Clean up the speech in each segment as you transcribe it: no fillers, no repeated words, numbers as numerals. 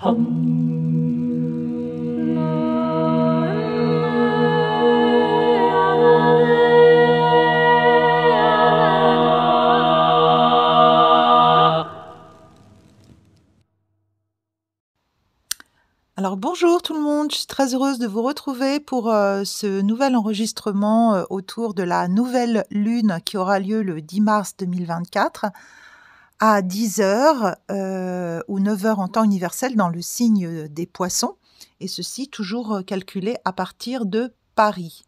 Alors bonjour tout le monde, je suis très heureuse de vous retrouver pour ce nouvel enregistrement autour de la nouvelle lune qui aura lieu le 10 mars 2024 à 10h ou 9h en temps universel dans le signe des poissons, et ceci toujours calculé à partir de Paris.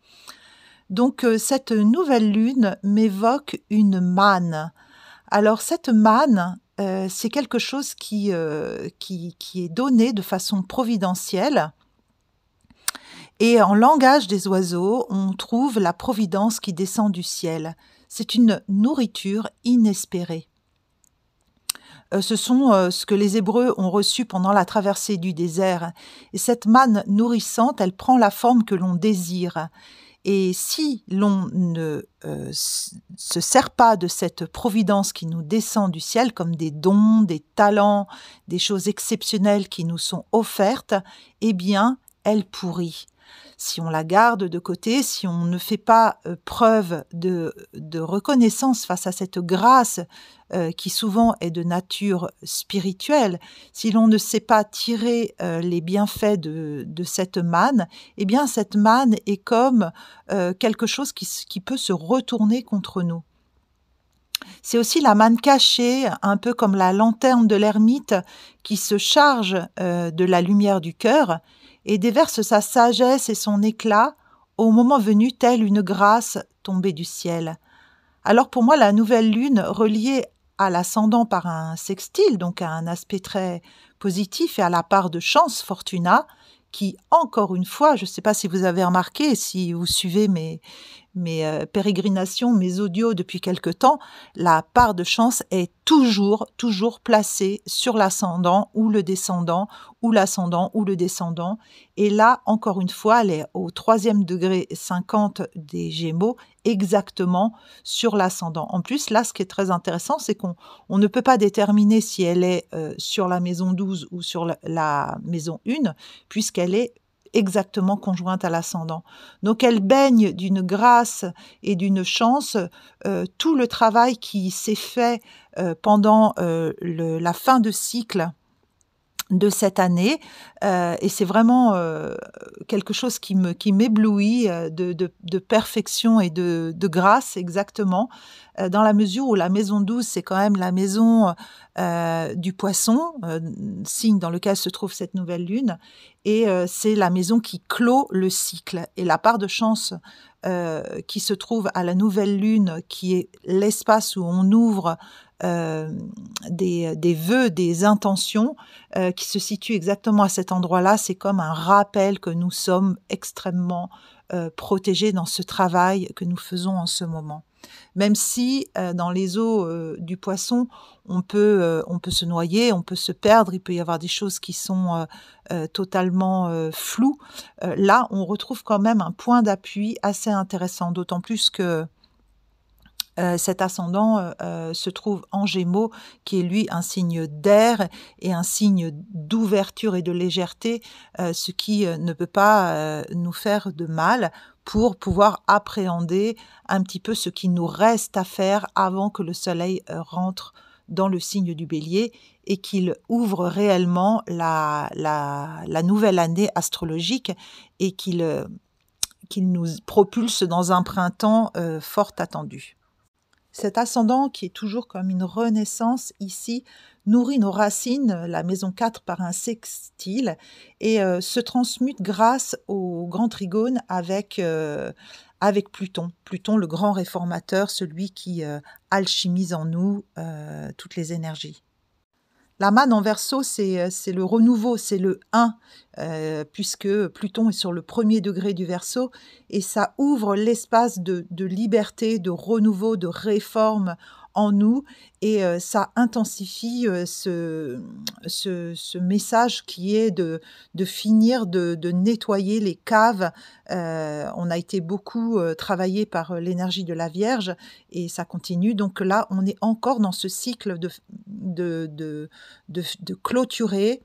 Donc cette nouvelle lune m'évoque une manne. Alors cette manne, c'est quelque chose qui est donné de façon providentielle. Et en langage des oiseaux, on trouve la providence qui descend du ciel. C'est une nourriture inespérée. Ce sont ce que les Hébreux ont reçu pendant la traversée du désert. Et cette manne nourrissante, elle prend la forme que l'on désire. Et si l'on ne se sert pas de cette providence qui nous descend du ciel, comme des dons, des talents, des choses exceptionnelles qui nous sont offertes, eh bien, elle pourrit. Si on la garde de côté, si on ne fait pas preuve de reconnaissance face à cette grâce qui souvent est de nature spirituelle, si l'on ne sait pas tirer les bienfaits de cette manne, eh bien cette manne est comme quelque chose qui peut se retourner contre nous. C'est aussi la manne cachée, un peu comme la lanterne de l'ermite qui se charge de la lumière du cœur et déverse sa sagesse et son éclat au moment venu, telle une grâce tombée du ciel. Alors pour moi, la nouvelle lune, reliée à l'ascendant par un sextile, donc à un aspect très positif et à la part de chance, Fortuna, qui, encore une fois, je ne sais pas si vous avez remarqué, si vous suivez mes pérégrinations, mes audios depuis quelque temps, la part de chance est toujours placée sur l'ascendant ou le descendant, ou l'ascendant ou le descendant. Et là, encore une fois, elle est au 3e degré 50 des Gémeaux, exactement sur l'ascendant. En plus, là, ce qui est très intéressant, c'est qu'on ne peut pas déterminer si elle est sur la maison 12 ou sur la maison 1, puisqu'elle est exactement conjointe à l'ascendant. Donc elle baigne d'une grâce et d'une chance. Tout le travail qui s'est fait pendant la fin de cycle de cette année, et c'est vraiment quelque chose qui m'éblouit de perfection et de grâce, exactement, dans la mesure où la maison 12, c'est quand même la maison du poisson, signe dans lequel se trouve cette nouvelle lune, et c'est la maison qui clôt le cycle. Et la part de chance qui se trouve à la nouvelle lune, qui est l'espace où on ouvre des vœux, des intentions, qui se situe exactement à cet endroit-là, c'est comme un rappel que nous sommes extrêmement protégés dans ce travail que nous faisons en ce moment. Même si dans les eaux du poisson, on peut se noyer, on peut se perdre, il peut y avoir des choses qui sont totalement floues, là, on retrouve quand même un point d'appui assez intéressant, d'autant plus que cet ascendant se trouve en Gémeaux, qui est lui un signe d'air et un signe d'ouverture et de légèreté, ce qui ne peut pas nous faire de mal pour pouvoir appréhender un petit peu ce qui nous reste à faire avant que le soleil rentre dans le signe du Bélier et qu'il ouvre réellement la nouvelle année astrologique et qu'il nous propulse dans un printemps fort attendu. Cet ascendant, qui est toujours comme une renaissance ici, nourrit nos racines, la maison 4 par un sextile, et se transmute grâce au grand trigone avec Pluton. Pluton, le grand réformateur, celui qui alchimise en nous toutes les énergies. La manne en Verseau, c'est le renouveau, c'est le 1, puisque Pluton est sur le 1er degré du Verseau, et ça ouvre l'espace de liberté, de renouveau, de réforme en nous, et ça intensifie ce message qui est de finir de nettoyer les caves. On a été beaucoup travaillé par l'énergie de la Vierge, et ça continue. Donc là, on est encore dans ce cycle de clôturer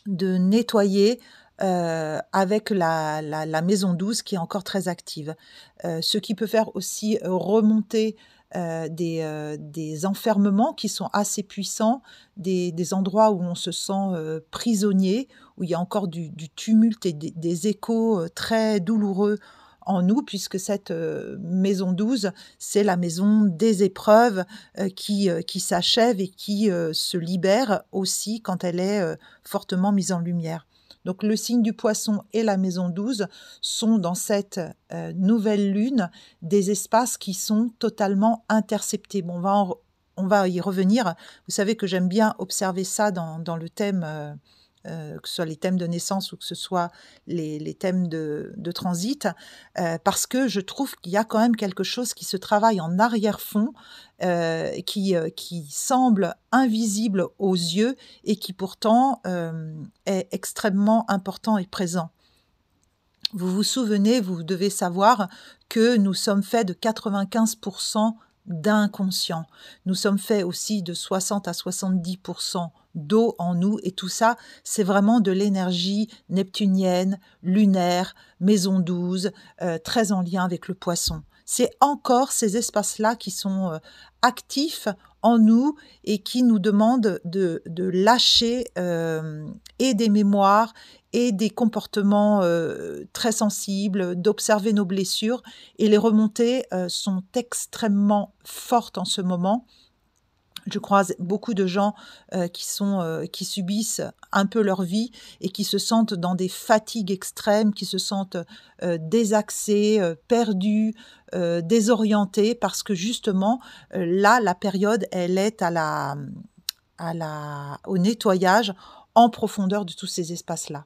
de nettoyer, avec la maison douce qui est encore très active. Ce qui peut faire aussi, remonter, des enfermements qui sont assez puissants, des endroits où on se sent, prisonnier, où il y a encore du tumulte et des échos, très douloureux en nous puisque cette, maison douce, c'est la maison des épreuves, qui s'achève et qui, se libère aussi quand elle est, fortement mise en lumière. Donc le signe du Poisson et la maison 12 sont dans cette, nouvelle lune des espaces qui sont totalement interceptés. Bon, on va y revenir. Vous savez que j'aime bien observer ça dans le thème, que ce soit les thèmes de naissance ou que ce soit les thèmes de transit, parce que je trouve qu'il y a quand même quelque chose qui se travaille en arrière-fond, qui semble invisible aux yeux et qui pourtant, est extrêmement important et présent. Vous vous souvenez, vous devez savoir que nous sommes faits de 95 d'inconscient. Nous sommes faits aussi de 60 à 70 d'eau en nous et tout ça, c'est vraiment de l'énergie neptunienne, lunaire, maison 12, très en lien avec le Poisson. C'est encore ces espaces-là qui sont, actifs en nous et qui nous demandent de lâcher, et des mémoires et des comportements, très sensibles, d'observer nos blessures et les remontées, sont extrêmement fortes en ce moment. Je croise beaucoup de gens, qui subissent un peu leur vie et qui se sentent dans des fatigues extrêmes, qui se sentent, désaxés, perdus, désorientés parce que justement, là, la période, elle est au nettoyage en profondeur de tous ces espaces-là.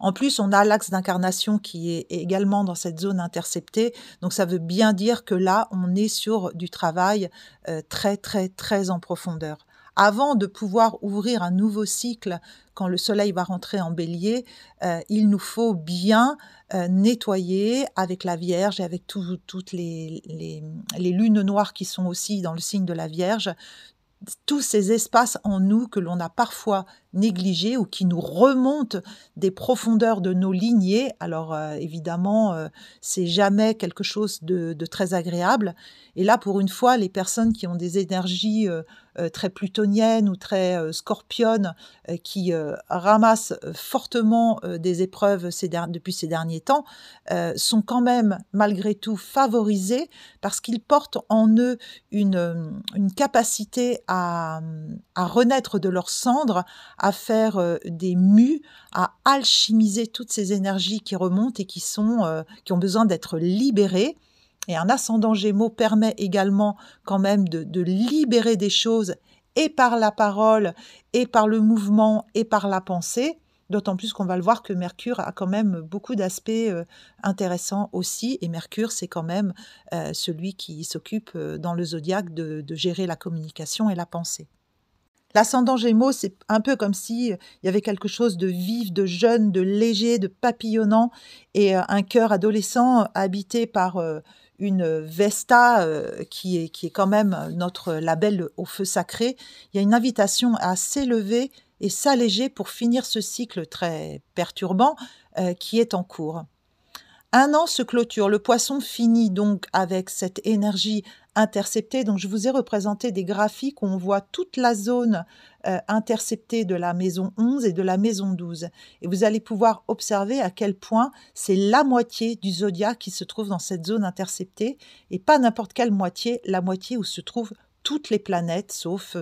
En plus, on a l'axe d'incarnation qui est également dans cette zone interceptée, donc ça veut bien dire que là, on est sur du travail, très, très, très en profondeur. Avant de pouvoir ouvrir un nouveau cycle, quand le soleil va rentrer en bélier, il nous faut bien, nettoyer avec la Vierge et avec toutes les lunes noires qui sont aussi dans le signe de la Vierge, tous ces espaces en nous que l'on a parfois négligés ou qui nous remontent des profondeurs de nos lignées. Alors évidemment, c'est jamais quelque chose de très agréable. Et là, pour une fois, les personnes qui ont des énergies très plutoniennes ou très scorpionnes, qui ramassent fortement des épreuves depuis ces derniers temps, sont quand même malgré tout favorisés parce qu'ils portent en eux une capacité à renaître de leurs cendres, à faire des mues, à alchimiser toutes ces énergies qui remontent et qui ont besoin d'être libérées. Et un ascendant Gémeaux permet également quand même de libérer des choses et par la parole, et par le mouvement, et par la pensée. D'autant plus qu'on va le voir que Mercure a quand même beaucoup d'aspects intéressants aussi. Et Mercure, c'est quand même celui qui s'occupe dans le zodiaque de gérer la communication et la pensée. L'ascendant Gémeaux, c'est un peu comme si il y avait quelque chose de vif, de jeune, de léger, de papillonnant et un cœur adolescent habité par une Vesta qui est quand même notre label au feu sacré. Il y a une invitation à s'élever et s'alléger pour finir ce cycle très perturbant qui est en cours. Un an se clôture. Le Poisson finit donc avec cette énergie interceptée. Donc, je vous ai représenté des graphiques où on voit toute la zone interceptée de la maison 11 et de la maison 12. Et vous allez pouvoir observer à quel point c'est la moitié du zodiaque qui se trouve dans cette zone interceptée et pas n'importe quelle moitié, la moitié où se trouvent toutes les planètes, sauf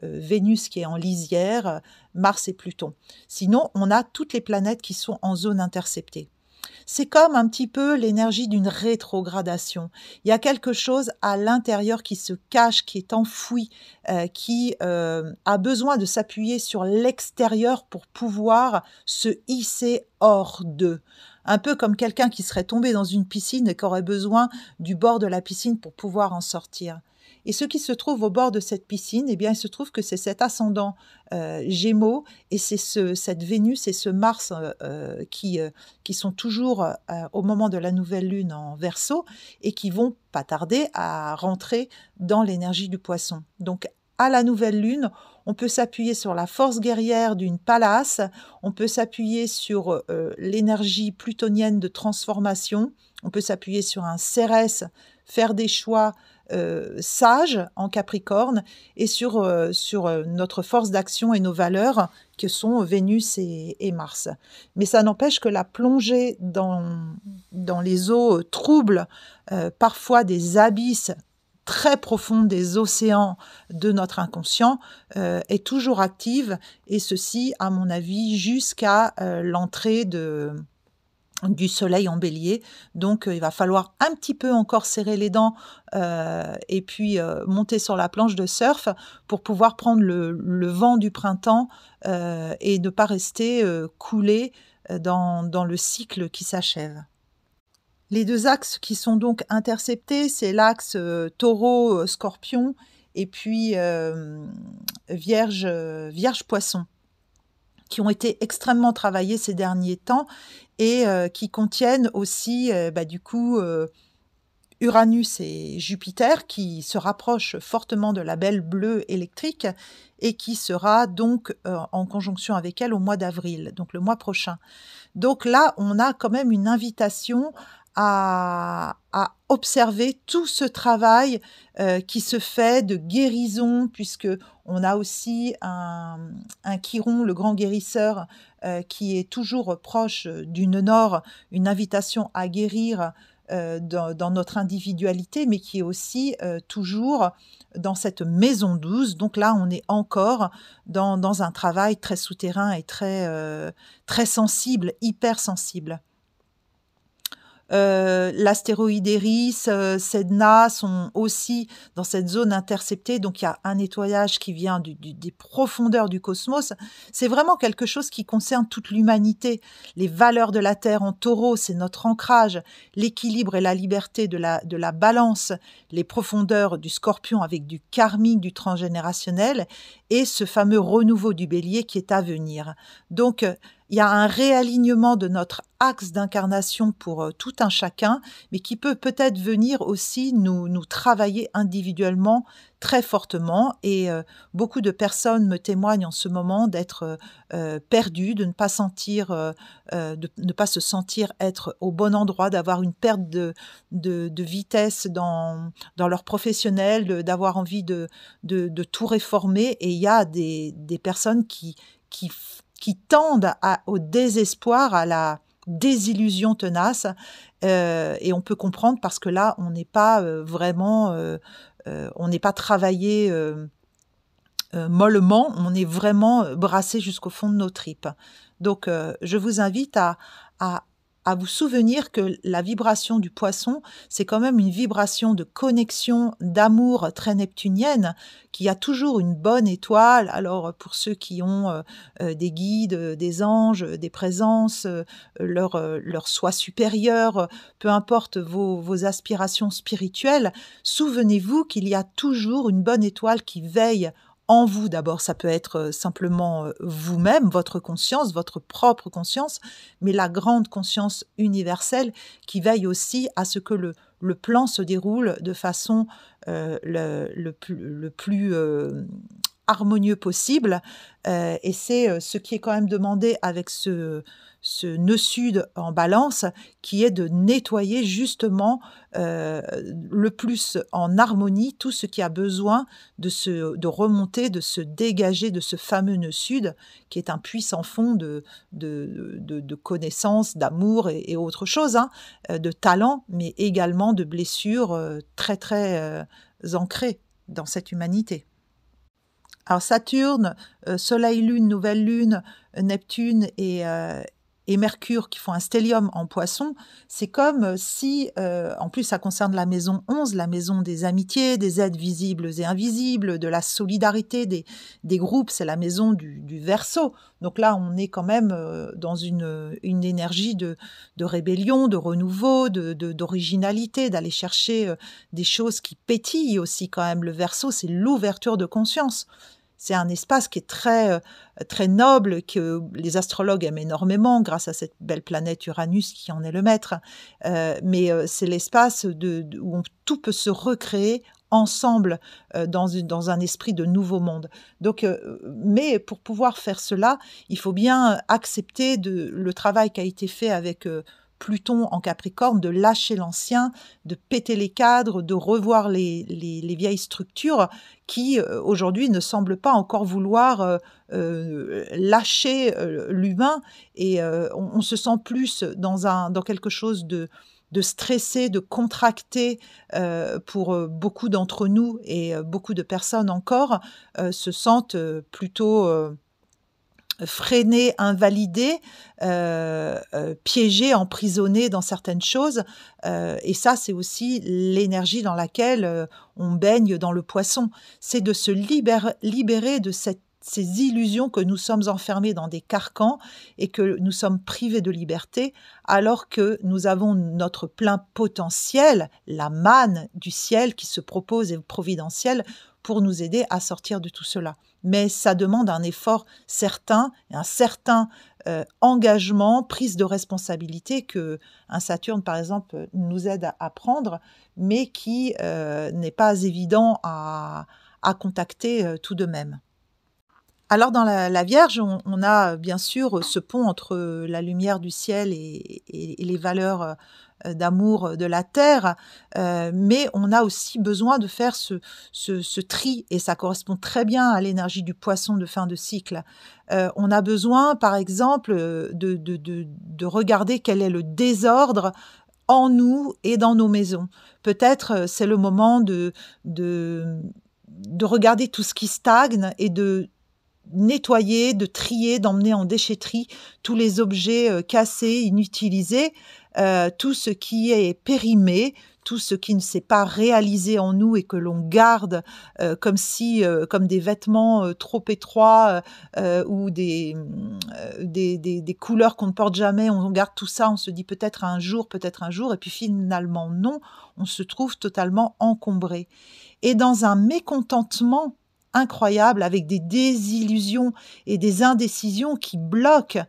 Vénus qui est en lisière, Mars et Pluton. Sinon, on a toutes les planètes qui sont en zone interceptée. C'est comme un petit peu l'énergie d'une rétrogradation. Il y a quelque chose à l'intérieur qui se cache, qui est enfoui, qui a besoin de s'appuyer sur l'extérieur pour pouvoir se hisser hors d'eux. Un peu comme quelqu'un qui serait tombé dans une piscine et qui aurait besoin du bord de la piscine pour pouvoir en sortir. Et ce qui se trouve au bord de cette piscine, eh bien, il se trouve que c'est cet ascendant Gémeaux et c'est cette Vénus et ce Mars qui sont toujours au moment de la nouvelle lune en Verseau et qui vont pas tarder à rentrer dans l'énergie du Poisson. Donc, à la nouvelle lune, on peut s'appuyer sur la force guerrière d'une Pallas, on peut s'appuyer sur l'énergie plutonienne de transformation, on peut s'appuyer sur un Cérès, faire des choix sages en Capricorne, et sur notre force d'action et nos valeurs que sont Vénus et Mars. Mais ça n'empêche que la plongée dans les eaux troubles, parfois des abysses très profondes des océans de notre inconscient, est toujours active, et ceci, à mon avis, jusqu'à l'entrée du soleil en bélier. Donc il va falloir un petit peu encore serrer les dents et puis monter sur la planche de surf pour pouvoir prendre le vent du printemps et ne pas rester coulé dans le cycle qui s'achève. Les deux axes qui sont donc interceptés, c'est l'axe taureau-scorpion et puis vierge-poisson, qui ont été extrêmement travaillés ces derniers temps et qui contiennent aussi du coup Uranus et Jupiter, qui se rapprochent fortement de la belle bleue électrique et qui sera donc en conjonction avec elle au mois d'avril, donc le mois prochain. Donc là, on a quand même une invitation à observer tout ce travail qui se fait de guérison, puisque on a aussi un Chiron, le grand guérisseur, qui est toujours proche du nord, une invitation à guérir dans notre individualité, mais qui est aussi toujours dans cette maison 12. Donc là, on est encore dans un travail très souterrain et très sensible, hyper sensible. L'astéroïde Eris, Sedna sont aussi dans cette zone interceptée, donc il y a un nettoyage qui vient des profondeurs du cosmos. C'est vraiment quelque chose qui concerne toute l'humanité. Les valeurs de la Terre en taureau, c'est notre ancrage, l'équilibre et la liberté de la balance, les profondeurs du scorpion avec du karmique, du transgénérationnel, et ce fameux renouveau du bélier qui est à venir. Donc, il y a un réalignement de notre axe d'incarnation pour tout un chacun, mais qui peut peut-être venir aussi nous travailler individuellement très fortement. Et beaucoup de personnes me témoignent en ce moment d'être perdues, de ne pas ne pas se sentir être au bon endroit, d'avoir une perte de vitesse dans leur professionnel, d'avoir envie de tout réformer. Et il y a des personnes qui tendent au désespoir, à la désillusion tenace, et on peut comprendre parce que là, on n'est pas vraiment, on n'est pas travaillé mollement, on est vraiment brassé jusqu'au fond de nos tripes. Donc, je vous invite à vous souvenir que la vibration du poisson, c'est quand même une vibration de connexion, d'amour très neptunienne, qui a toujours une bonne étoile. Alors, pour ceux qui ont des guides, des anges, des présences, leur soi supérieur, peu importe vos aspirations spirituelles, souvenez-vous qu'il y a toujours une bonne étoile qui veille en vous. D'abord, ça peut être simplement vous-même, votre conscience, votre propre conscience, mais la grande conscience universelle qui veille aussi à ce que le plan se déroule de façon le plus harmonieux possible. Et c'est ce qui est quand même demandé avec ce nœud sud en balance, qui est de nettoyer justement le plus en harmonie tout ce qui a besoin de remonter, de se dégager de ce fameux nœud sud, qui est un puissant fond de connaissances, d'amour et autre chose, hein, de talent, mais également de blessures très très ancrées dans cette humanité. Alors Saturne, Soleil, Lune, Nouvelle Lune, Neptune et Mercure qui font un stellium en Poisson, c'est comme si, en plus ça concerne la maison 11, la maison des amitiés, des aides visibles et invisibles, de la solidarité des groupes, c'est la maison du Verseau. Donc là, on est quand même dans une énergie de rébellion, de renouveau, d'originalité, d'aller chercher des choses qui pétillent aussi quand même. Le Verseau, c'est l'ouverture de conscience. C'est un espace qui est très, très noble, que les astrologues aiment énormément grâce à cette belle planète Uranus qui en est le maître. Mais c'est l'espace où tout peut se recréer ensemble dans un esprit de nouveau monde. Donc, mais pour pouvoir faire cela, il faut bien accepter le travail qui a été fait avec Pluton en Capricorne, de lâcher l'ancien, de péter les cadres, de revoir les vieilles structures qui, aujourd'hui, ne semblent pas encore vouloir lâcher l'humain, et on se sent plus dans quelque chose de stressé, de contracté, pour beaucoup d'entre nous, et beaucoup de personnes encore se sentent plutôt freinés, invalidés, piégés, emprisonnés dans certaines choses, et ça, c'est aussi l'énergie dans laquelle on baigne dans le Poisson. C'est de se libérer de ces illusions que nous sommes enfermés dans des carcans et que nous sommes privés de liberté, alors que nous avons notre plein potentiel, la manne du ciel qui se propose, et providentielle, pour nous aider à sortir de tout cela. Mais ça demande un effort certain, un certain engagement, prise de responsabilité, que un Saturne, par exemple, nous aide à prendre, mais qui n'est pas évident à contacter tout de même. Alors dans la Vierge, on a bien sûr ce pont entre la lumière du ciel et les valeurs d'amour de la terre, mais on a aussi besoin de faire ce tri, et ça correspond très bien à l'énergie du Poisson de fin de cycle. On a besoin, par exemple, de regarder quel est le désordre en nous et dans nos maisons. Peut-être c'est le moment de regarder tout ce qui stagne et de nettoyer, de trier, d'emmener en déchetterie tous les objets cassés, inutilisés, tout ce qui est périmé, tout ce qui ne s'est pas réalisé en nous et que l'on garde comme des vêtements trop étroits, ou des couleurs qu'on ne porte jamais. On garde tout ça, on se dit peut-être un jour, et puis finalement non, on se trouve totalement encombré. Et dans un mécontentement incroyable, avec des désillusions et des indécisions qui bloquent,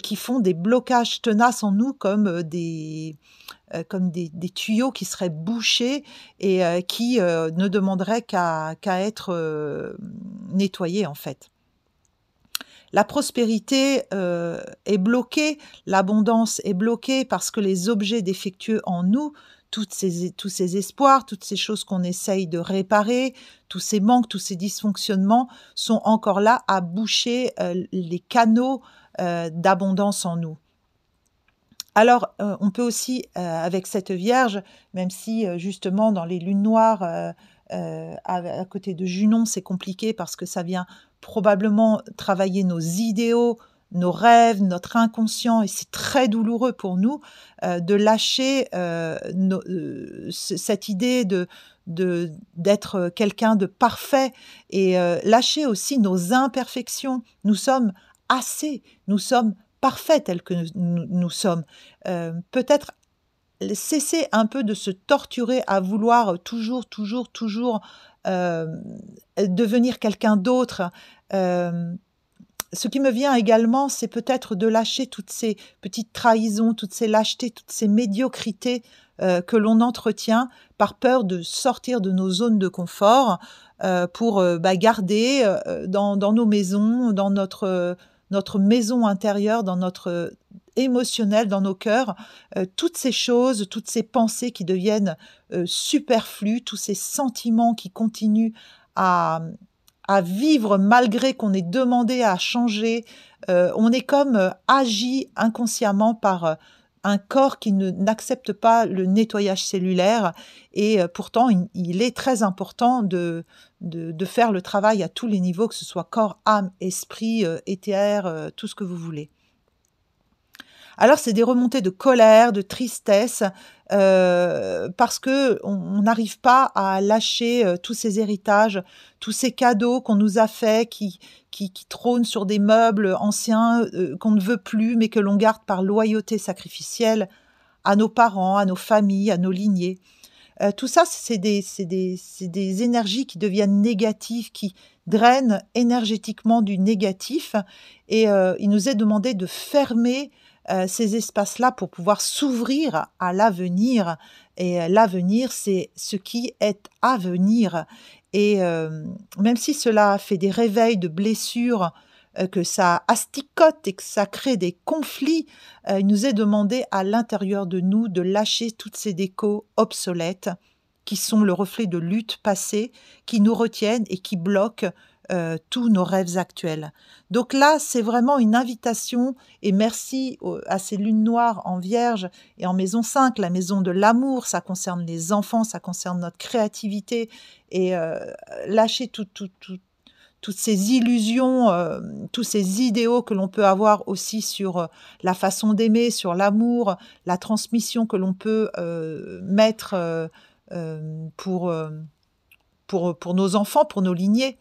qui font des blocages tenaces en nous, comme des tuyaux qui seraient bouchés, et qui ne demanderaient qu'à être nettoyés, en fait. La prospérité est bloquée, l'abondance est bloquée, parce que les objets défectueux en nous, tous ces espoirs, toutes ces choses qu'on essaye de réparer, tous ces manques, tous ces dysfonctionnements sont encore là à boucher les canaux d'abondance en nous. Alors, on peut aussi, avec cette Vierge, même si justement dans les lunes noires, à côté de Junon, c'est compliqué parce que ça vient probablement travailler nos idéaux, nos rêves, notre inconscient, et c'est très douloureux pour nous de lâcher cette idée d'être quelqu'un de parfait, et lâcher aussi nos imperfections. Nous sommes assez, nous sommes parfaits tels que nous sommes. Peut-être cesser un peu de se torturer à vouloir toujours devenir quelqu'un d'autre. Ce qui me vient également, c'est peut-être de lâcher toutes ces petites trahisons, toutes ces lâchetés, toutes ces médiocrités que l'on entretient par peur de sortir de nos zones de confort, pour garder dans nos maisons, dans notre maison intérieure, dans notre émotionnel, dans nos cœurs, toutes ces choses, toutes ces pensées qui deviennent superflues, tous ces sentiments qui continuent à vivre malgré qu'on ait demandé à changer. On est comme agi inconsciemment par un corps qui n'accepte pas le nettoyage cellulaire, et pourtant il est très important de faire le travail à tous les niveaux, que ce soit corps, âme, esprit, éther, tout ce que vous voulez. Alors c'est des remontées de colère, de tristesse, parce qu'on n'arrive pas à lâcher tous ces héritages, tous ces cadeaux qu'on nous a faits, qui trônent sur des meubles anciens qu'on ne veut plus, mais que l'on garde par loyauté sacrificielle à nos parents, à nos familles, à nos lignées. Tout ça, c'est des énergies qui deviennent négatives, qui drainent énergétiquement du négatif, et il nous est demandé de fermer ces espaces-là pour pouvoir s'ouvrir à l'avenir et l'avenir, c'est ce qui est à venir et même si cela fait des réveils de blessures, que ça asticote et que ça crée des conflits, il nous est demandé à l'intérieur de nous de lâcher toutes ces décos obsolètes qui sont le reflet de luttes passées, qui nous retiennent et qui bloquent tous nos rêves actuels. Donc là, c'est vraiment une invitation et merci à ces lunes noires en Vierge et en maison 5, la maison de l'amour, ça concerne les enfants, ça concerne notre créativité et lâcher toutes ces illusions, tous ces idéaux que l'on peut avoir aussi sur la façon d'aimer, sur l'amour, la transmission que l'on peut mettre pour nos enfants, pour nos lignées.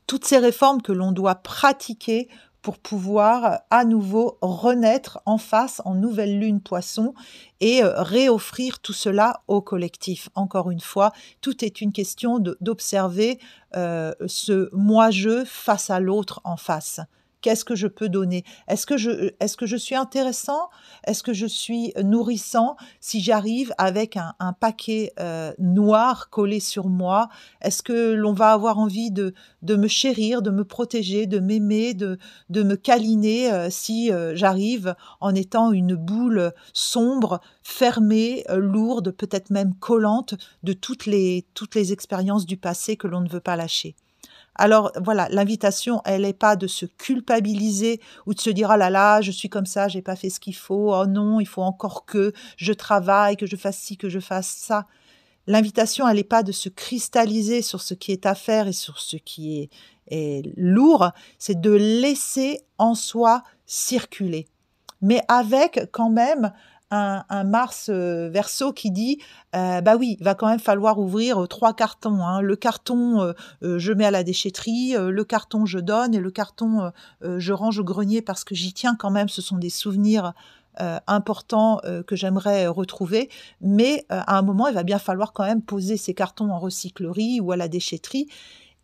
Toutes ces réformes que l'on doit pratiquer pour pouvoir à nouveau renaître en face en nouvelle lune poisson et réoffrir tout cela au collectif. Encore une fois, tout est une question d'observer ce moi-je face à l'autre en face. Qu'est-ce que je peux donner? Est-ce que je suis intéressant? Est-ce que je suis nourrissant? Si j'arrive avec un paquet noir collé sur moi, est-ce que l'on va avoir envie de me chérir, de me protéger, de m'aimer, de me câliner si j'arrive en étant une boule sombre, fermée, lourde, peut-être même collante de toutes les expériences du passé que l'on ne veut pas lâcher. Alors voilà, l'invitation, elle n'est pas de se culpabiliser ou de se dire: «Ah là là, je suis comme ça, j'ai pas fait ce qu'il faut. Oh non, il faut encore que je travaille, que je fasse ci, que je fasse ça». L'invitation, elle n'est pas de se cristalliser sur ce qui est à faire et sur ce qui est lourd, c'est de laisser en soi circuler. Mais avec quand même un Mars Verseau qui dit bah oui, il va quand même falloir ouvrir 3 cartons. Hein. Le carton, je mets à la déchetterie, le carton, je donne, et le carton, je range au grenier parce que j'y tiens quand même. Ce sont des souvenirs importants que j'aimerais retrouver. Mais à un moment, il va bien falloir quand même poser ces cartons en recyclerie ou à la déchetterie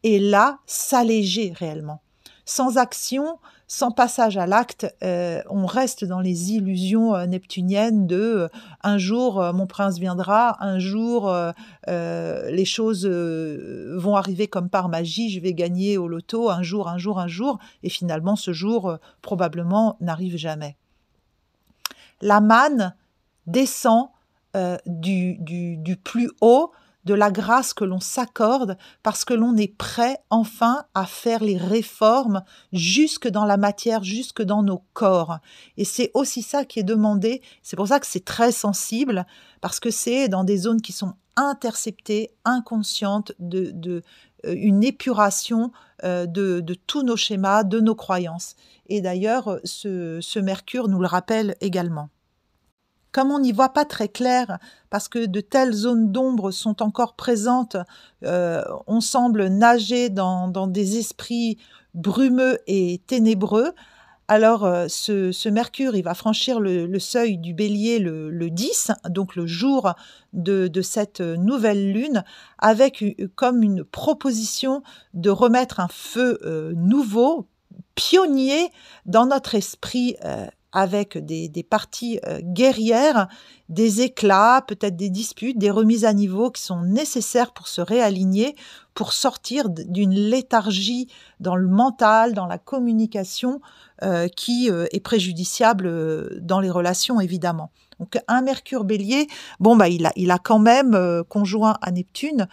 et là, s'alléger réellement. Sans action, sans passage à l'acte, on reste dans les illusions neptuniennes de un jour mon prince viendra, un jour les choses vont arriver comme par magie, je vais gagner au loto, un jour, et finalement ce jour probablement n'arrive jamais. La manne descend du plus haut, de la grâce que l'on s'accorde parce que l'on est prêt enfin à faire les réformes jusque dans la matière, jusque dans nos corps. Et c'est aussi ça qui est demandé. C'est pour ça que c'est très sensible, parce que c'est dans des zones qui sont interceptées, inconscientes, une épuration de tous nos schémas, de nos croyances. Et d'ailleurs, ce Mercure nous le rappelle également. Comme on n'y voit pas très clair, parce que de telles zones d'ombre sont encore présentes, on semble nager dans des esprits brumeux et ténébreux. Alors, ce Mercure, il va franchir le seuil du Bélier le 10, donc le jour de cette nouvelle lune, avec comme une proposition de remettre un feu nouveau, pionnier dans notre esprit, avec des parties guerrières, des éclats, peut-être des disputes, des remises à niveau qui sont nécessaires pour se réaligner, pour sortir d'une léthargie dans le mental, dans la communication, qui est préjudiciable dans les relations, évidemment. Donc un Mercure Bélier, bon bah il a quand même conjoint à Neptune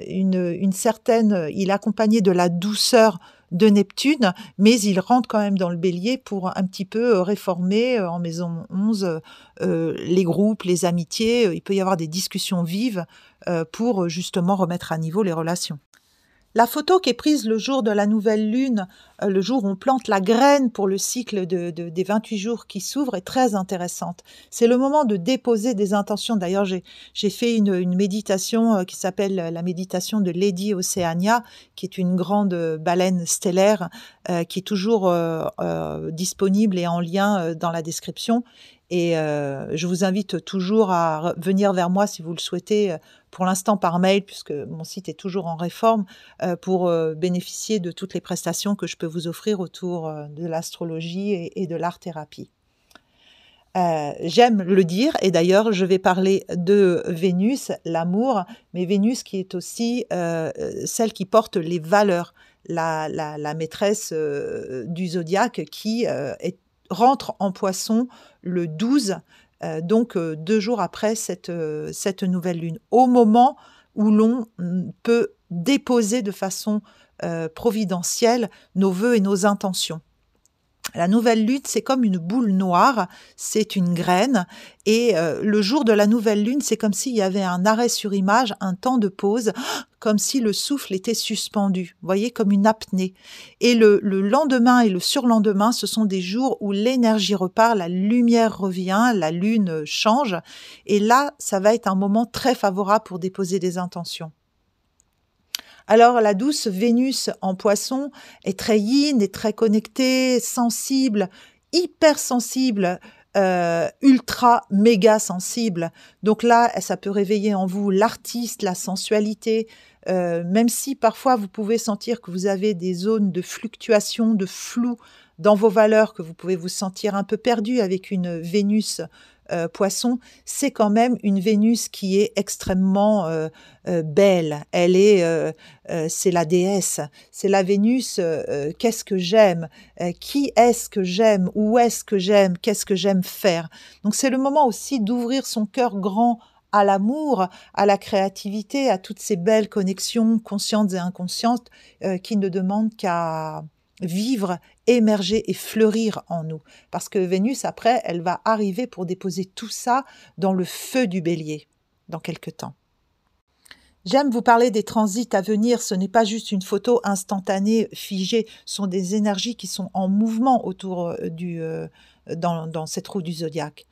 une certaine, il est accompagné de la douceur de Neptune, mais il rentre quand même dans le Bélier pour un petit peu réformer en maison 11 les groupes, les amitiés. Il peut y avoir des discussions vives pour justement remettre à niveau les relations. La photo qui est prise le jour de la nouvelle lune, le jour où on plante la graine pour le cycle des 28 jours qui s'ouvrent, est très intéressante. C'est le moment de déposer des intentions. D'ailleurs, j'ai fait une méditation qui s'appelle la méditation de Lady Oceania, qui est une grande baleine stellaire, qui est toujours disponible et en lien dans la description. Et je vous invite toujours à venir vers moi si vous le souhaitez, pour l'instant par mail, puisque mon site est toujours en réforme, pour bénéficier de toutes les prestations que je peux vous offrir autour de l'astrologie et de l'art-thérapie. J'aime le dire et d'ailleurs je vais parler de Vénus, l'amour, mais Vénus qui est aussi, celle qui porte les valeurs, la maîtresse, du zodiaque qui, rentre en Poisson le 12, donc 2 jours après cette nouvelle lune. Au moment où l'on, peut déposer de façon, providentielle nos vœux et nos intentions. La nouvelle lune, c'est comme une boule noire, c'est une graine et le jour de la nouvelle lune, c'est comme s'il y avait un arrêt sur image, un temps de pause, comme si le souffle était suspendu, vous voyez, comme une apnée. Et le lendemain et le surlendemain, ce sont des jours où l'énergie repart, la lumière revient, la lune change et là, ça va être un moment très favorable pour déposer des intentions. Alors la douce Vénus en Poisson est très yin, est très connectée, sensible, hypersensible, ultra méga sensible. Donc là, ça peut réveiller en vous l'artiste, la sensualité, même si parfois vous pouvez sentir que vous avez des zones de fluctuation, de flou dans vos valeurs, que vous pouvez vous sentir un peu perdu avec une Vénus, Poisson, c'est quand même une Vénus qui est extrêmement, belle. Elle est, c'est la déesse, c'est la Vénus, qu'est-ce que j'aime? Qui est-ce que j'aime? Où est-ce que j'aime? Qu'est-ce que j'aime faire? Donc c'est le moment aussi d'ouvrir son cœur grand à l'amour, à la créativité, à toutes ces belles connexions conscientes et inconscientes, qui ne demandent qu'à vivre, émerger et fleurir en nous. Parce que Vénus, après, elle va arriver pour déposer tout ça dans le feu du Bélier, dans quelque temps. J'aime vous parler des transits à venir, ce n'est pas juste une photo instantanée, figée, ce sont des énergies qui sont en mouvement autour dans cette roue du zodiaque.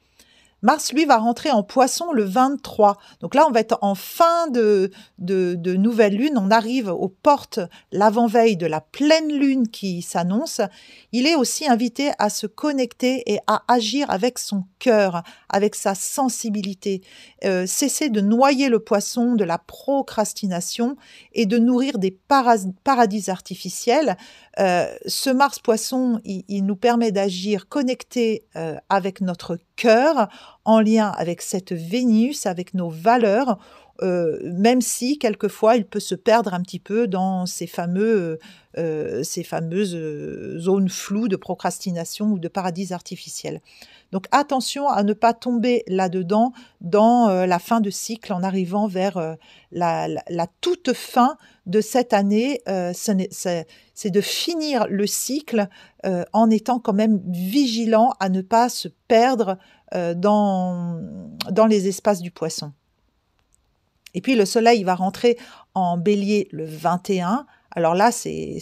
Mars, lui, va rentrer en Poisson le 23. Donc là, on va être en fin de nouvelle lune. On arrive aux portes l'avant-veille de la pleine lune qui s'annonce. Il est aussi invité à se connecter et à agir avec son cœur, avec sa sensibilité. Cesser de noyer le poisson de la procrastination et de nourrir des paradis artificiels. Ce Mars Poisson, il nous permet d'agir connecté avec notre cœur, en lien avec cette Vénus, avec nos valeurs, même si quelquefois il peut se perdre un petit peu dans ces fameuses zones floues de procrastination ou de paradis artificiels. Donc attention à ne pas tomber là-dedans dans la fin de cycle en arrivant vers la toute fin de cette année. C'est de finir le cycle en étant quand même vigilant à ne pas se perdre dans les espaces du Poisson. Et puis le soleil va rentrer en Bélier le 21. Alors là, c'est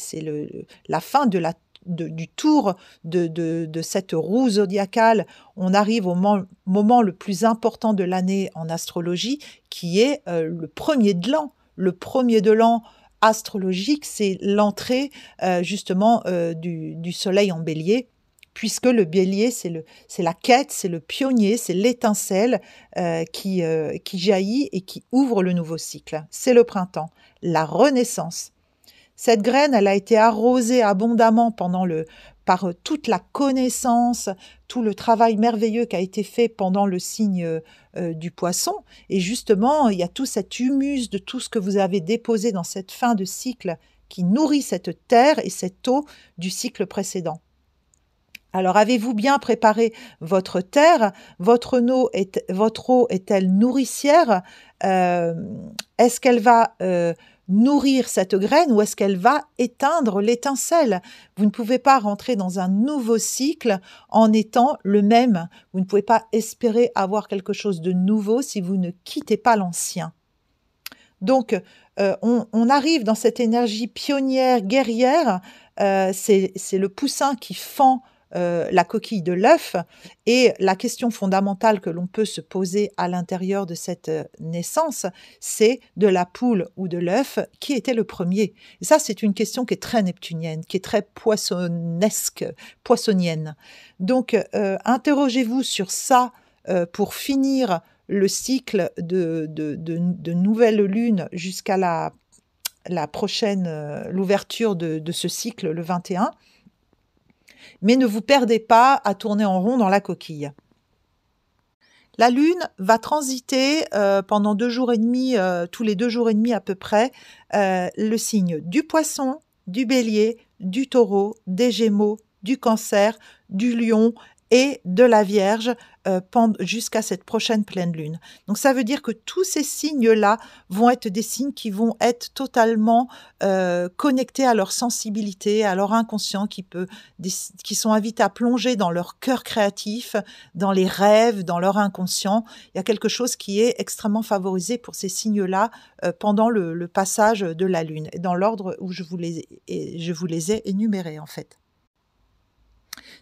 la fin du tour de cette roue zodiacale. On arrive au moment le plus important de l'année en astrologie, qui est le premier de l'an. Le premier de l'an astrologique, c'est l'entrée justement du soleil en Bélier, puisque le Bélier, c'est la quête, c'est le pionnier, c'est l'étincelle qui jaillit et qui ouvre le nouveau cycle. C'est le printemps, la renaissance. Cette graine, elle a été arrosée abondamment par toute la connaissance, tout le travail merveilleux qui a été fait pendant le signe du Poisson. Et justement, il y a tout cet humus de tout ce que vous avez déposé dans cette fin de cycle qui nourrit cette terre et cette eau du cycle précédent. Alors, avez-vous bien préparé votre terre? Votre eau est-elle nourricière? Est-ce qu'elle va nourrir cette graine ou est-ce qu'elle va éteindre l'étincelle? Vous ne pouvez pas rentrer dans un nouveau cycle en étant le même. Vous ne pouvez pas espérer avoir quelque chose de nouveau si vous ne quittez pas l'ancien. Donc, on arrive dans cette énergie pionnière, guerrière. C'est le poussin qui fend la coquille de l'œuf, et la question fondamentale que l'on peut se poser à l'intérieur de cette naissance, c'est de la poule ou de l'œuf, qui était le premier? Et ça, c'est une question qui est très neptunienne, qui est très poissonnienne. Donc, interrogez-vous sur ça pour finir le cycle de nouvelle lune jusqu'à la prochaine, l'ouverture de ce cycle, le 21. Mais ne vous perdez pas à tourner en rond dans la coquille. La Lune va transiter pendant 2 jours et demi, tous les 2 jours et demi à peu près, le signe du Poisson, du Bélier, du Taureau, des Gémeaux, du Cancer, du Lion et de la Vierge jusqu'à cette prochaine pleine lune. Donc ça veut dire que tous ces signes-là vont être des signes qui vont être totalement connectés à leur sensibilité, à leur inconscient, qui sont invités à plonger dans leur cœur créatif, dans les rêves, dans leur inconscient. Il y a quelque chose qui est extrêmement favorisé pour ces signes-là pendant le passage de la lune, dans l'ordre où je vous les ai énumérés en fait.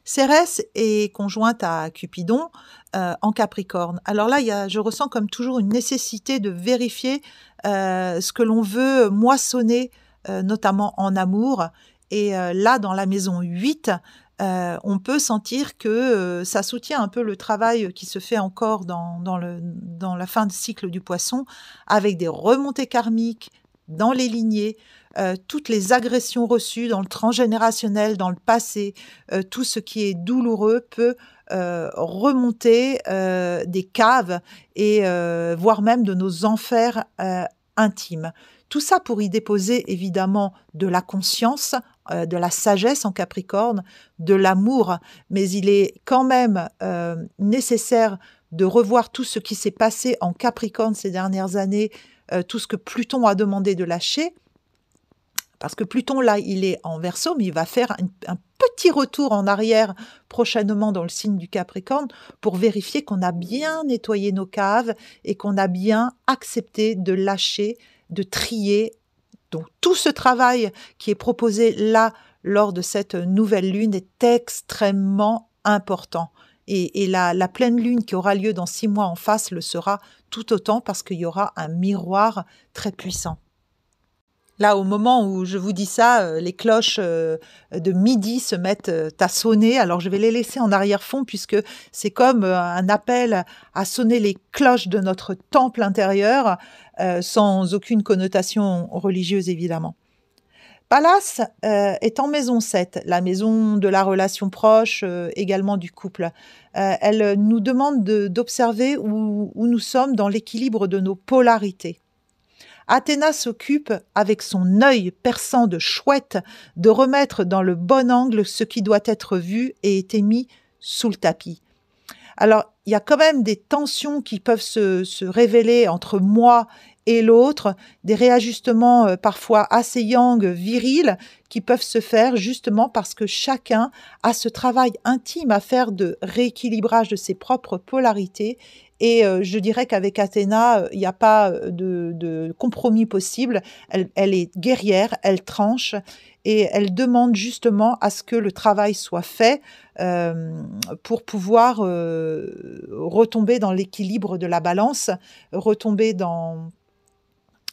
Cérès est conjointe à Cupidon en Capricorne. Alors là, je ressens comme toujours une nécessité de vérifier ce que l'on veut moissonner, notamment en amour. Et là, dans la maison 8, on peut sentir que ça soutient un peu le travail qui se fait encore dans la fin de cycle du Poisson, avec des remontées karmiques dans les lignées, toutes les agressions reçues dans le transgénérationnel, dans le passé, tout ce qui est douloureux peut remonter des caves et voire même de nos enfers intimes. Tout ça pour y déposer évidemment de la conscience, de la sagesse en Capricorne, de l'amour, mais il est quand même nécessaire de revoir tout ce qui s'est passé en Capricorne ces dernières années, tout ce que Pluton a demandé de lâcher, parce que Pluton, là, il est en Verseau, mais il va faire un petit retour en arrière prochainement dans le signe du Capricorne pour vérifier qu'on a bien nettoyé nos caves et qu'on a bien accepté de lâcher, de trier. Donc tout ce travail qui est proposé là, lors de cette nouvelle lune, est extrêmement important. Et la pleine lune qui aura lieu dans 6 mois en face le sera tout autant parce qu'il y aura un miroir très puissant. Là, au moment où je vous dis ça, les cloches de midi se mettent à sonner. Alors, je vais les laisser en arrière-fond puisque c'est comme un appel à sonner les cloches de notre temple intérieur, sans aucune connotation religieuse, évidemment. Pallas est en maison 7, la maison de la relation proche, également du couple. Elle nous demande d'observer où nous sommes dans l'équilibre de nos polarités. Athéna s'occupe, avec son œil perçant de chouette, de remettre dans le bon angle ce qui doit être vu et été mis sous le tapis. Alors, il y a quand même des tensions qui peuvent se révéler entre moi et l'autre, des réajustements parfois assez yang, virils, qui peuvent se faire justement parce que chacun a ce travail intime à faire de rééquilibrage de ses propres polarités. Et je dirais qu'avec Athéna, il n'y a pas de compromis possible. Elle est guerrière, elle tranche et elle demande justement à ce que le travail soit fait pour pouvoir retomber dans l'équilibre de la balance, retomber dans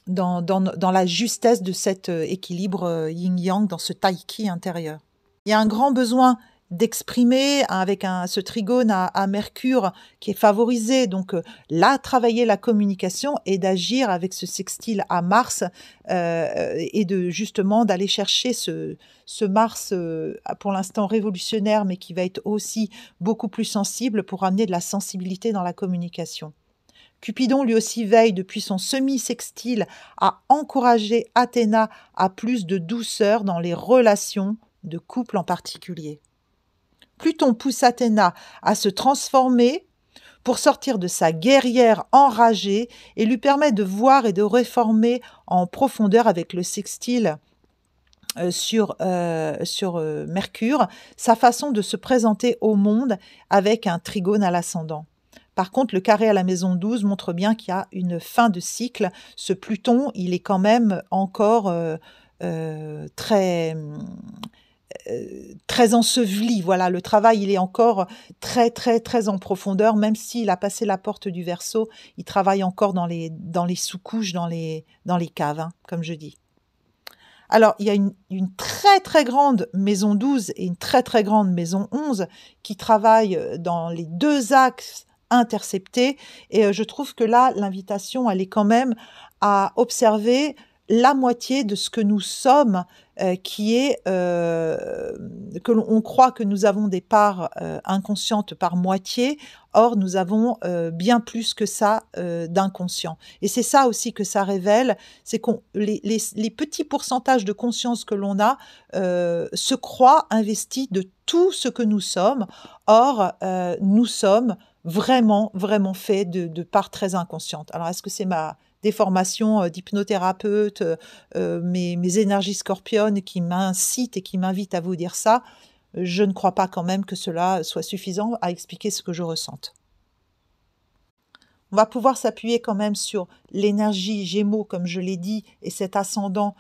la justesse de cet équilibre yin-yang, dans ce taïki intérieur. Il y a un grand besoin d'exprimer avec ce trigone à Mercure qui est favorisé, donc là, travailler la communication et d'agir avec ce sextile à Mars et de justement d'aller chercher ce Mars pour l'instant révolutionnaire, mais qui va être aussi beaucoup plus sensible pour amener de la sensibilité dans la communication. Cupidon lui aussi veille depuis son semi-sextile à encourager Athéna à plus de douceur dans les relations de couple en particulier. Pluton pousse Athéna à se transformer pour sortir de sa guerrière enragée et lui permet de voir et de réformer en profondeur avec le sextile sur Mercure sa façon de se présenter au monde avec un trigone à l'ascendant. Par contre, le carré à la maison 12 montre bien qu'il y a une fin de cycle. Ce Pluton, il est quand même encore très enseveli. Voilà, le travail, il est encore très, très, très en profondeur. Même s'il a passé la porte du Verseau, il travaille encore dans les sous-couches, dans les caves, hein, comme je dis. Alors, il y a une très, très grande maison 12 et une très, très grande maison 11 qui travaillent dans les 2 axes interceptés. Et je trouve que là, l'invitation, elle est quand même à observer la moitié de ce que nous sommes, qui est, que l'on croit que nous avons des parts, inconscientes par moitié. Or nous avons, bien plus que ça, d'inconscient et c'est ça aussi que ça révèle, c'est qu'on les petits pourcentages de conscience que l'on a, se croient investis de tout ce que nous sommes. Or, nous sommes vraiment, vraiment faits de parts très inconscientes. Alors est-ce que c'est ma des formations, d'hypnothérapeute, mes énergies scorpionnes qui m'incitent et qui m'invitent à vous dire ça, je ne crois pas quand même que cela soit suffisant à expliquer ce que je ressente. On va pouvoir s'appuyer quand même sur l'énergie Gémeaux, comme je l'ai dit, et cet ascendant,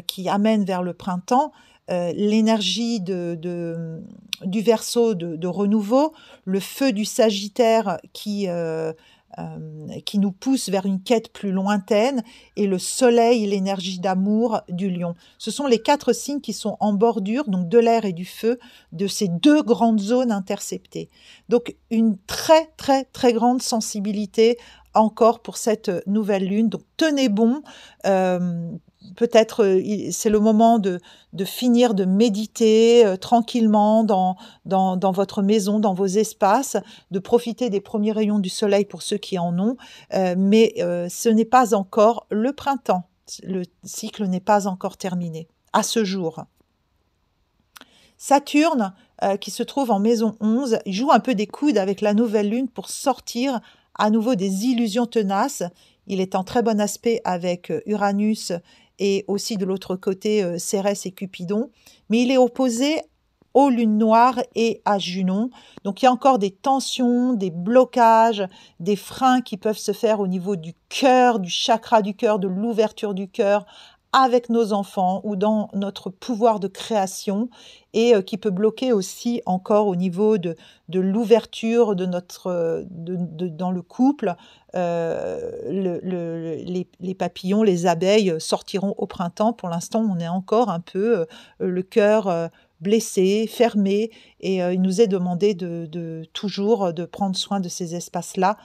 qui amène vers le printemps, l'énergie du Verseau de renouveau, le feu du Sagittaire qui nous pousse vers une quête plus lointaine et le soleil, l'énergie d'amour du lion. Ce sont les 4 signes qui sont en bordure, donc de l'air et du feu, de ces 2 grandes zones interceptées. Donc une très, très, très grande sensibilité encore pour cette nouvelle lune. Donc tenez bon, peut-être c'est le moment de finir de méditer tranquillement dans votre maison, dans vos espaces, de profiter des premiers rayons du soleil pour ceux qui en ont, mais ce n'est pas encore le printemps. Le cycle n'est pas encore terminé, à ce jour. Saturne, qui se trouve en maison 11, joue un peu des coudes avec la nouvelle lune pour sortir à nouveau des illusions tenaces. Il est en très bon aspect avec Uranus et aussi de l'autre côté Cérès et Cupidon, mais il est opposé aux lunes noires et à Junon. Donc il y a encore des tensions, des blocages, des freins qui peuvent se faire au niveau du cœur, du chakra du cœur, de l'ouverture du cœur, avec nos enfants ou dans notre pouvoir de création et qui peut bloquer aussi encore au niveau de l'ouverture de notre dans le couple. Les papillons, les abeilles sortiront au printemps. Pour l'instant, on est encore un peu le cœur blessé, fermé et il nous est demandé toujours de prendre soin de ces espaces-là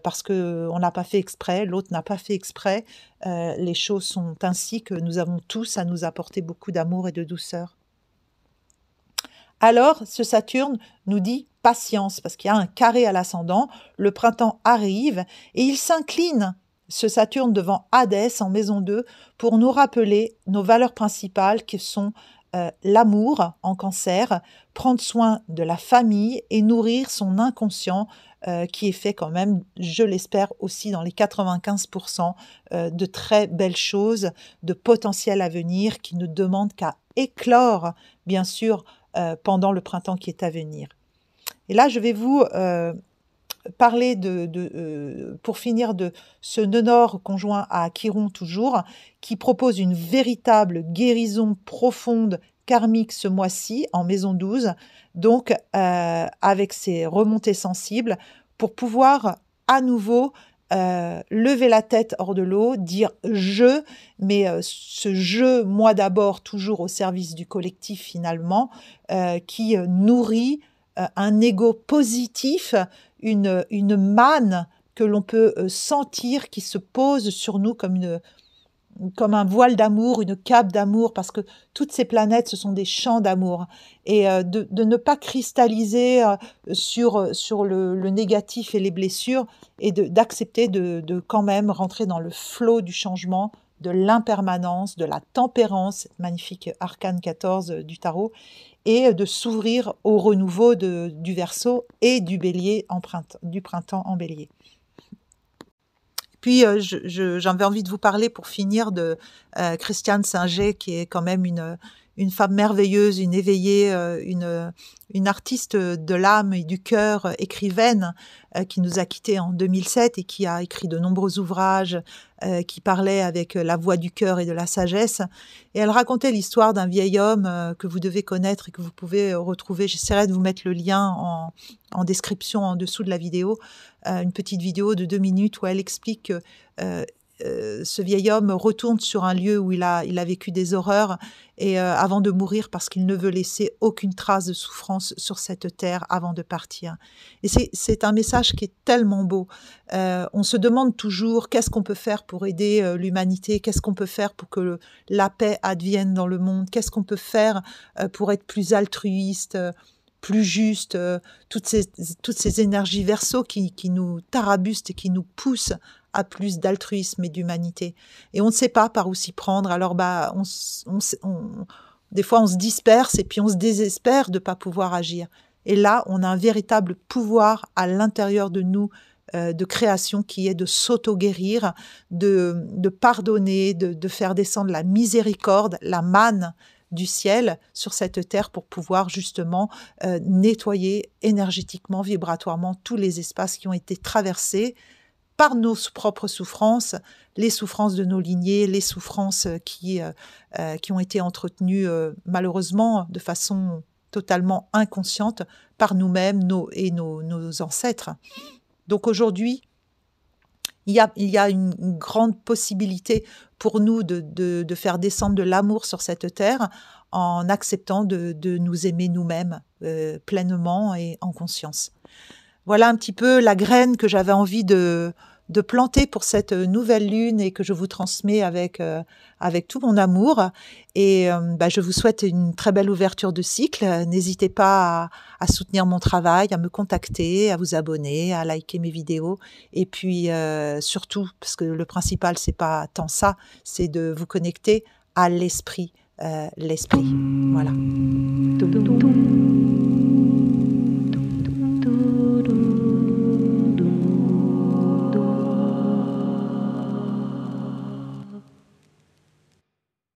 parce qu'on n'a pas fait exprès, l'autre n'a pas fait exprès. Les choses sont ainsi que nous avons tous à nous apporter beaucoup d'amour et de douceur. Alors, ce Saturne nous dit patience, parce qu'il y a un carré à l'ascendant, le printemps arrive, et il s'incline, ce Saturne, devant Hadès en maison 2, pour nous rappeler nos valeurs principales qui sont l'amour en Cancer, prendre soin de la famille et nourrir son inconscient qui est fait quand même, je l'espère aussi dans les 95% de très belles choses, de potentiel à venir qui ne demandent qu'à éclore, bien sûr, pendant le printemps qui est à venir. Et là, je vais vous parler pour finir de ce nœud nord conjoint à Chiron toujours, qui propose une véritable guérison profonde karmique ce mois-ci en maison 12, donc avec ses remontées sensibles, pour pouvoir à nouveau lever la tête hors de l'eau, dire « je », mais ce « je », moi d'abord, toujours au service du collectif finalement, qui nourrit un ego positif, une manne que l'on peut sentir qui se pose sur nous comme un voile d'amour, une cape d'amour, parce que toutes ces planètes, ce sont des champs d'amour. Et de ne pas cristalliser sur le négatif et les blessures, et d'accepter de quand même rentrer dans le flot du changement, de l'impermanence, de la tempérance, magnifique arcane 14 du tarot, et de s'ouvrir au renouveau du Verseau et du Bélier du printemps en Bélier. Puis j'avais envie de vous parler pour finir de Christiane Singer, qui est quand même une femme merveilleuse, une éveillée, une artiste de l'âme et du cœur, écrivaine, qui nous a quittés en 2007 et qui a écrit de nombreux ouvrages qui parlaient avec la voix du cœur et de la sagesse. Et elle racontait l'histoire d'un vieil homme que vous devez connaître et que vous pouvez retrouver. J'essaierai de vous mettre le lien en description en dessous de la vidéo, une petite vidéo de 2 minutes où elle explique que ce vieil homme retourne sur un lieu où il a vécu des horreurs et avant de mourir parce qu'il ne veut laisser aucune trace de souffrance sur cette terre avant de partir. Et c'est un message qui est tellement beau. On se demande toujours qu'est-ce qu'on peut faire pour aider l'humanité, qu'est-ce qu'on peut faire pour que la paix advienne dans le monde, qu'est-ce qu'on peut faire pour être plus altruiste, plus juste, toutes ces énergies verso qui nous tarabustent et qui nous poussent à plus d'altruisme et d'humanité. Et on ne sait pas par où s'y prendre, alors des fois on se disperse et puis on se désespère de ne pas pouvoir agir. Et là, on a un véritable pouvoir à l'intérieur de nous, de création, qui est de s'auto-guérir, de pardonner, de faire descendre la miséricorde, la manne du ciel sur cette terre pour pouvoir justement nettoyer énergétiquement, vibratoirement tous les espaces qui ont été traversés par nos propres souffrances, les souffrances de nos lignées, les souffrances qui ont été entretenues malheureusement de façon totalement inconsciente par nous-mêmes et nos ancêtres. Donc aujourd'hui, il y a une grande possibilité pour nous de faire descendre de l'amour sur cette terre en acceptant de nous aimer nous-mêmes pleinement et en conscience. Voilà un petit peu la graine que j'avais envie de planter pour cette nouvelle lune et que je vous transmets avec tout mon amour. Et je vous souhaite une très belle ouverture de cycle. N'hésitez pas à soutenir mon travail, à me contacter, à vous abonner, à liker mes vidéos. Et puis surtout, parce que le principal, c'est pas tant ça, c'est de vous connecter à l'esprit. L'esprit. Voilà.